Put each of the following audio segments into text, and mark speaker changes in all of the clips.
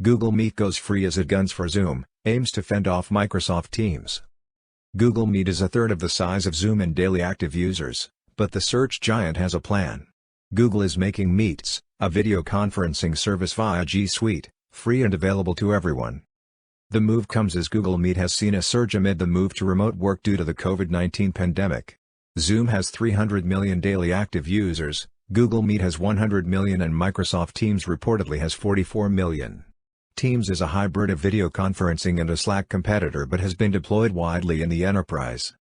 Speaker 1: Google Meet goes free as it guns for Zoom, aims to fend off Microsoft Teams. Google Meet is a third of the size of Zoom in daily active users, but the search giant has a plan. Google is making Meets, a video conferencing service via G Suite, free and available to everyone. The move comes as Google Meet has seen a surge amid the move to remote work due to the COVID-19 pandemic. Zoom has 300 million daily active users, Google Meet has 100 million and Microsoft Teams reportedly has 44 million. Teams is a hybrid of video conferencing and a Slack competitor but has been deployed widely in the enterprise.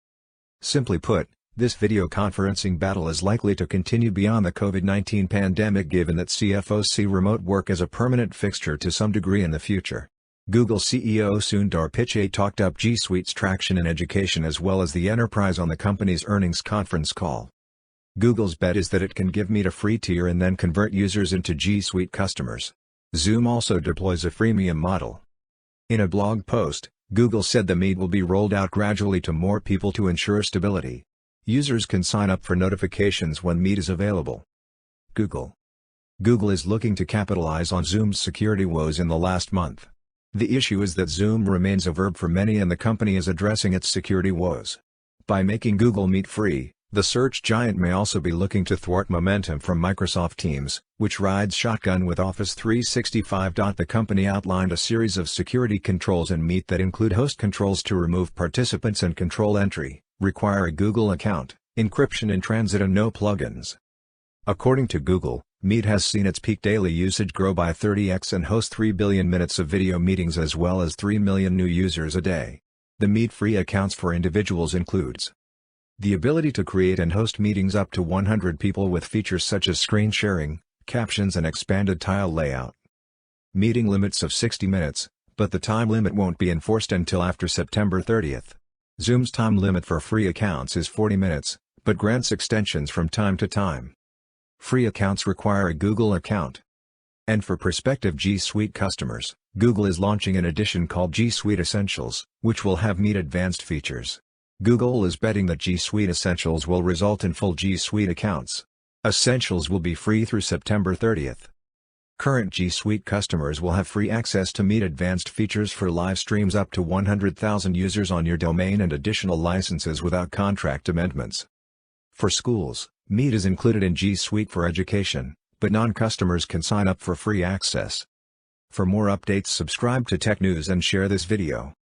Speaker 1: Simply put, this video conferencing battle is likely to continue beyond the COVID-19 pandemic given that CFOs see remote work as a permanent fixture to some degree in the future. Google CEO Sundar Pichai talked up G Suite's traction in education as well as the enterprise on the company's earnings conference call. Google's bet is that it can give Meet a free tier and then convert users into G Suite customers. Zoom also deploys a freemium model. In a blog post, Google said the Meet will be rolled out gradually to more people to ensure stability. Users can sign up for notifications when Meet is available. Google is looking to capitalize on Zoom's security woes in the last month. The issue is that Zoom remains a verb for many and the company is addressing its security woes. By making Google Meet free, the search giant may also be looking to thwart momentum from Microsoft Teams, which rides shotgun with Office 365. The company outlined a series of security controls in Meet that include host controls to remove participants and control entry, require a Google account, encryption in transit and no plugins. According to Google, Meet has seen its peak daily usage grow by 30x and hosts 3 billion minutes of video meetings as well as 3 million new users a day. The Meet free accounts for individuals includes the ability to create and host meetings up to 100 people with features such as screen sharing, captions and expanded tile layout. Meeting limits of 60 minutes, but the time limit won't be enforced until after September 30th. Zoom's time limit for free accounts is 40 minutes, but grants extensions from time to time. Free accounts require a Google account. And for prospective G Suite customers, Google is launching an edition called G Suite Essentials, which will have Meet advanced features. Google is betting that G Suite Essentials will result in full G Suite accounts. Essentials will be free through September 30th. Current G Suite customers will have free access to Meet advanced features for live streams up to 100,000 users on your domain and additional licenses without contract amendments. For schools, Meet is included in G Suite for education, but non-customers can sign up for free access. For more updates, subscribe to Tech News and share this video.